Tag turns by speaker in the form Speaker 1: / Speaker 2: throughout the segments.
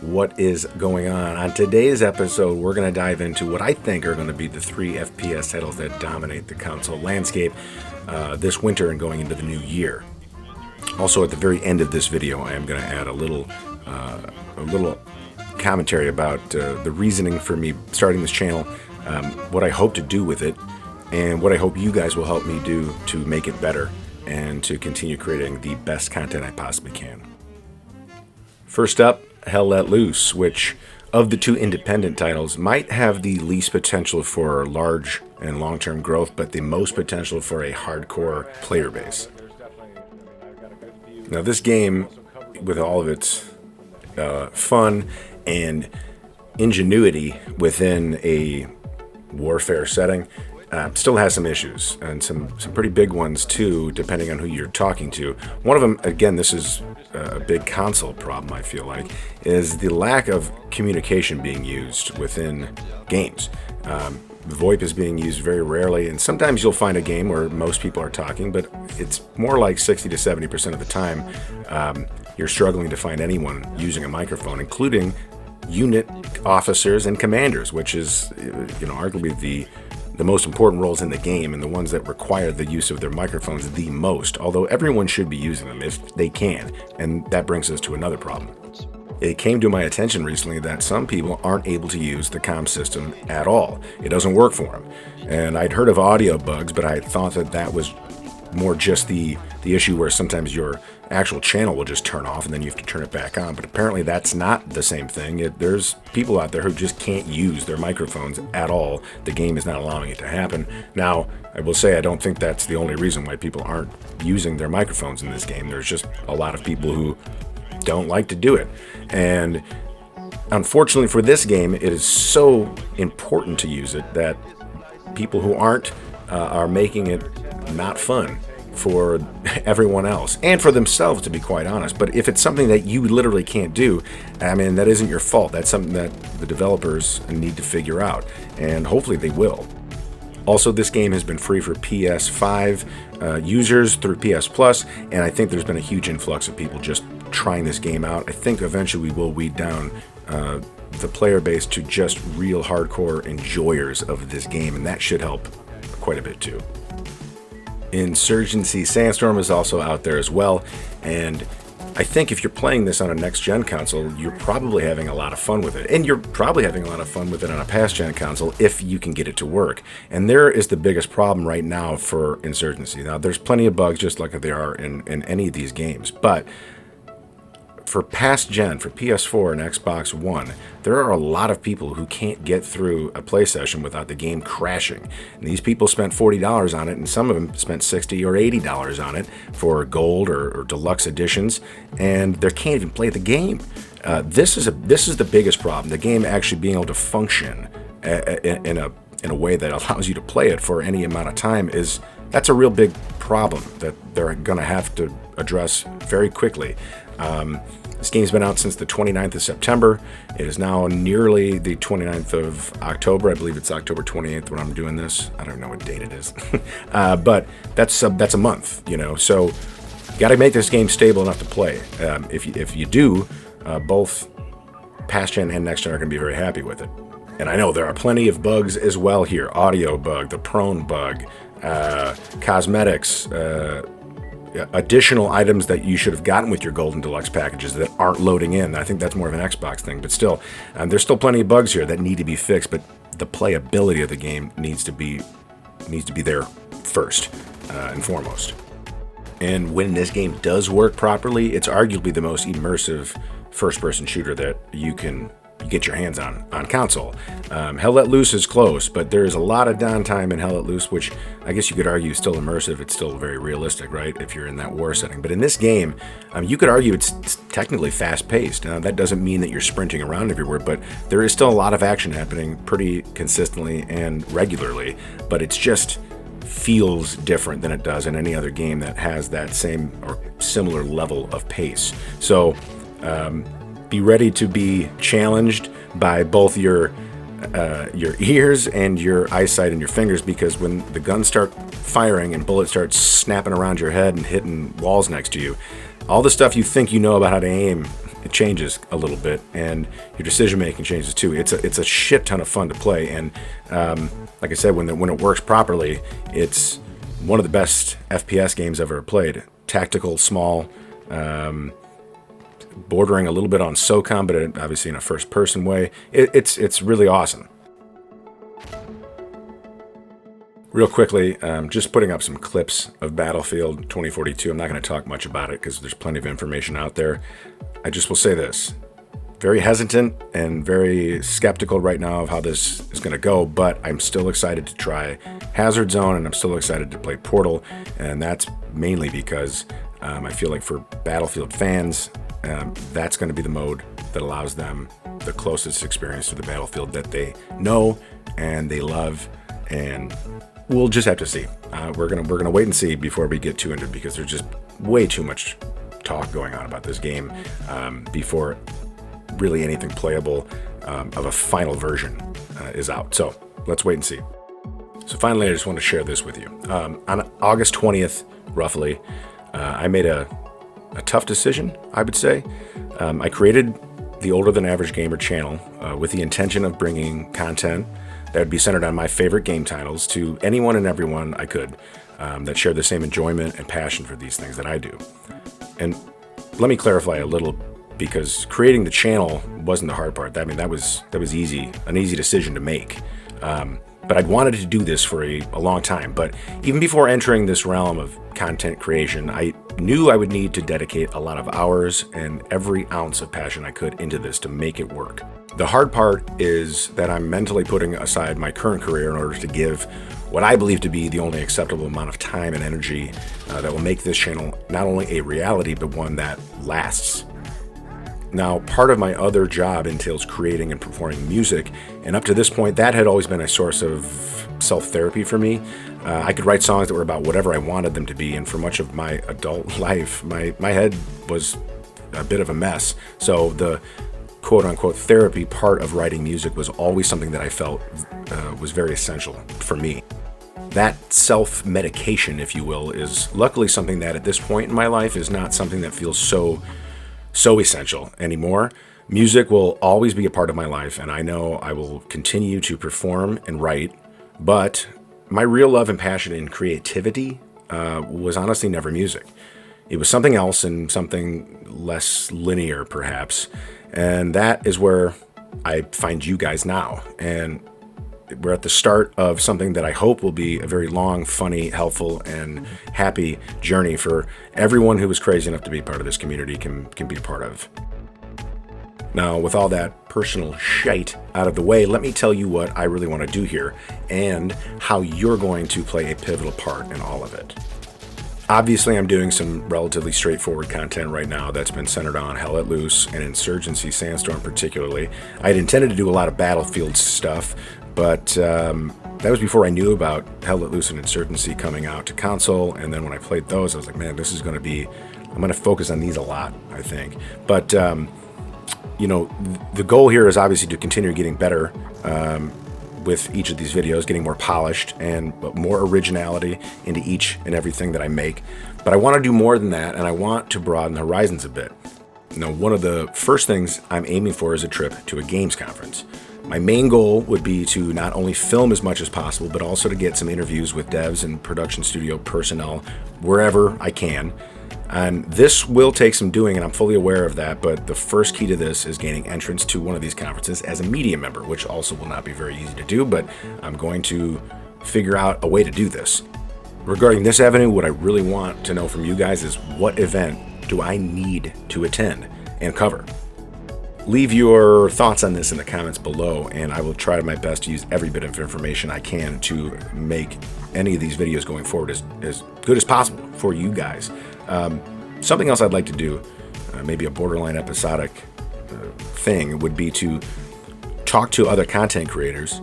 Speaker 1: What is going on? On today's episode, we're going to dive into what I think are going to be the 3 FPS titles that dominate the console landscape this winter and going into the new year. Also, at the very end of this video, I am going to add a little commentary about the reasoning for me starting this channel, what I hope to do with it, and what I hope you guys will help me do to make it better and to continue creating the best content I possibly can. First up, Hell Let Loose, which of the 2 independent titles might have the least potential for large and long-term growth, but the most potential for a hardcore player base. Now this game, with all of its fun and ingenuity within a warfare setting, still has some issues, and some pretty big ones too, depending on who you're talking to. One of them, again, this is a big console problem, I feel like, is the lack of communication being used within games. VoIP is being used very rarely, and sometimes you'll find a game where most people are talking, but it's more like 60 to 70% of the time you're struggling to find anyone using a microphone, including unit officers and commanders, which is, arguably the most important roles in the game and the ones that require the use of their microphones the most, although everyone should be using them if they can. And that brings us to another problem. It came to my attention recently that some people aren't able to use the comm system at all. It doesn't work for them. And I'd heard of audio bugs, but I thought that was more just the issue where sometimes your actual channel will just turn off and then you have to turn it back on. But apparently that's not the same thing. There's people out there who just can't use their microphones at all. The game is not allowing it to happen. Now, I will say I don't think that's the only reason why people aren't using their microphones in this game. There's just a lot of people who don't like to do it. And unfortunately for this game, it is so important to use it that people who aren't are making it not fun for everyone else and for themselves, to be quite honest. But if it's something that you literally can't do, I mean, that isn't your fault. That's something that the developers need to figure out, and hopefully they will. Also, this game has been free for PS5 users through PS Plus, and I think there's been a huge influx of people just trying this game out. I think eventually we will weed down the player base to just real hardcore enjoyers of this game, and that should help quite a bit too. Insurgency Sandstorm is also out there as well, and I think if you're playing this on a next-gen console, you're probably having a lot of fun with it. And you're probably having a lot of fun with it on a past-gen console if you can get it to work. And there is the biggest problem right now for Insurgency. Now, there's plenty of bugs just like there are in any of these games, but for past-gen, for PS4 and Xbox One, there are a lot of people who can't get through a play session without the game crashing. And these people spent $40 on it, and some of them spent $60 or $80 on it for gold or deluxe editions, and they can't even play the game. This is the biggest problem. The game actually being able to function in a way that allows you to play it for any amount of time that's a real big problem that they're going to have to address very quickly. This game's been out since the 29th of September. It is now nearly the 29th of October. I believe it's October 28th when I'm doing this. I don't know what date it is. But that's a month, so you got to make this game stable enough to play. If you do, both past gen and next gen are going to be very happy with it. And I know there are plenty of bugs as well here. Audio bug, the prone bug, cosmetics, additional items that you should have gotten with your Golden Deluxe packages that aren't loading in. I think that's more of an Xbox thing, but still, there's still plenty of bugs here that need to be fixed, but the playability of the game needs to be there first and foremost. And when this game does work properly, it's arguably the most immersive first-person shooter that you can get your hands on console. Hell Let Loose is close, but there's a lot of downtime in Hell Let Loose, which I guess you could argue is still immersive. It's still very realistic, right, if you're in that war setting. But in this game, you could argue it's technically fast-paced. Now, that doesn't mean that you're sprinting around everywhere, but there is still a lot of action happening pretty consistently and regularly, but it's just feels different than it does in any other game that has that same or similar level of pace. So be ready to be challenged by both your ears and your eyesight and your fingers, because when the guns start firing and bullets start snapping around your head and hitting walls next to you, all the stuff you think you know about how to aim it changes a little bit, and your decision making changes too. It's a shit ton of fun to play, and like I said, when it works properly, it's one of the best FPS games I've ever played. Tactical, small, bordering a little bit on SOCOM, but obviously in a first-person way. It's really awesome. Real quickly, just putting up some clips of Battlefield 2042. I'm not going to talk much about it because there's plenty of information out there. I just will say this. Very hesitant and very skeptical right now of how this is going to go, but I'm still excited to try Hazard Zone, and I'm still excited to play Portal, and that's mainly because I feel like for Battlefield fans, that's going to be the mode that allows them the closest experience to the Battlefield that they know and they love, and we'll just have to see. We're gonna wait and see before we get too into it, because there's just way too much talk going on about this game before really anything playable of a final version is out. So let's wait and see. So finally, I just want to share this with you. On August 20th, roughly, I made a tough decision, I would say. I created the Older Than Average Gamer channel with the intention of bringing content that would be centered on my favorite game titles to anyone and everyone I could that share the same enjoyment and passion for these things that I do. And let me clarify a little, because creating the channel wasn't the hard part. I mean, that was easy, an easy decision to make. But I'd wanted to do this for a long time. But even before entering this realm of content creation, I knew I would need to dedicate a lot of hours and every ounce of passion I could into this to make it work. The hard part is that I'm mentally putting aside my current career in order to give what I believe to be the only acceptable amount of time and energy that will make this channel not only a reality, but one that lasts. Now, part of my other job entails creating and performing music, and up to this point, that had always been a source of self-therapy for me. I could write songs that were about whatever I wanted them to be, and for much of my adult life, my head was a bit of a mess. So the quote-unquote therapy part of writing music was always something that I felt was very essential for me. That self-medication, if you will, is luckily something that at this point in my life is not something that feels so essential anymore. Music will always be a part of my life, and I know I will continue to perform and write, but my real love and passion in creativity was honestly never music. It was something else, and something less linear, perhaps, and that is where I find you guys now. And we're at the start of something that I hope will be a very long, funny, helpful, and happy journey for everyone who is crazy enough to be part of this community can be a part of. Now, with all that personal shite out of the way, let me tell you what I really want to do here and how you're going to play a pivotal part in all of it. Obviously, I'm doing some relatively straightforward content right now that's been centered on Hell Let Loose and Insurgency Sandstorm particularly. I had intended to do a lot of Battlefield stuff, but that was before I knew about Hell Let Loose and Insurgency coming out to console, and then when I played those, I was like, man, this is going to be, I'm going to focus on these a lot, I think. But, you know, the goal here is obviously to continue getting better with each of these videos, getting more polished and more originality into each and everything that I make. But I want to do more than that, and I want to broaden the horizons a bit. You know, one of the first things I'm aiming for is a trip to a games conference. My main goal would be to not only film as much as possible, but also to get some interviews with devs and production studio personnel wherever I can. And this will take some doing, and I'm fully aware of that, but the first key to this is gaining entrance to one of these conferences as a media member, which also will not be very easy to do, but I'm going to figure out a way to do this. Regarding this avenue, what I really want to know from you guys is what event do I need to attend and cover? Leave your thoughts on this in the comments below, and I will try my best to use every bit of information I can to make any of these videos going forward as good as possible for you guys. Something else I'd like to do, maybe a borderline episodic thing, would be to talk to other content creators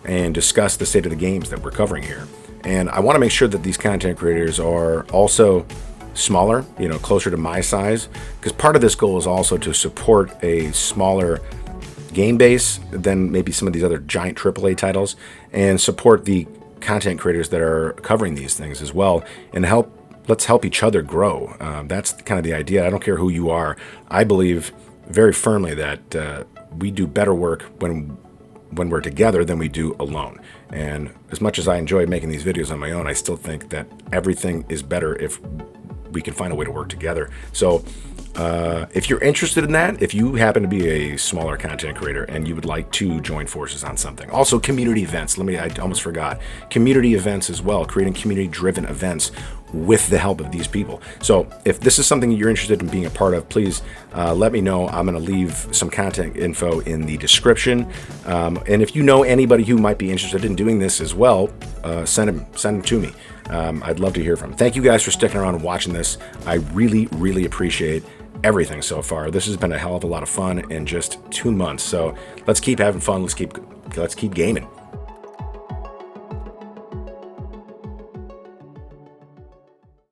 Speaker 1: and discuss the state of the games that we're covering here. And I want to make sure that these content creators are also smaller, you know, closer to my size, because part of this goal is also to support a smaller game base than maybe some of these other giant AAA titles, and support the content creators that are covering these things as well, and let's help each other grow. That's kind of the idea. I don't care who you are. I believe very firmly that we do better work when we're together than we do alone. And as much as I enjoy making these videos on my own, I still think that everything is better if we can find a way to work together. So if you're interested in that, if you happen to be a smaller content creator and you would like to join forces on something, also community events. I almost forgot. Community events as well, creating community-driven events with the help of these people. So if this is something you're interested in being a part of, please let me know. I'm going to leave some contact info in the description. And if you know anybody who might be interested in doing this as well, send them to me. I'd love to hear from them. Thank you guys for sticking around and watching this. I really, really appreciate everything so far. This has been a hell of a lot of fun in just 2 months. So let's keep having fun. Let's keep gaming.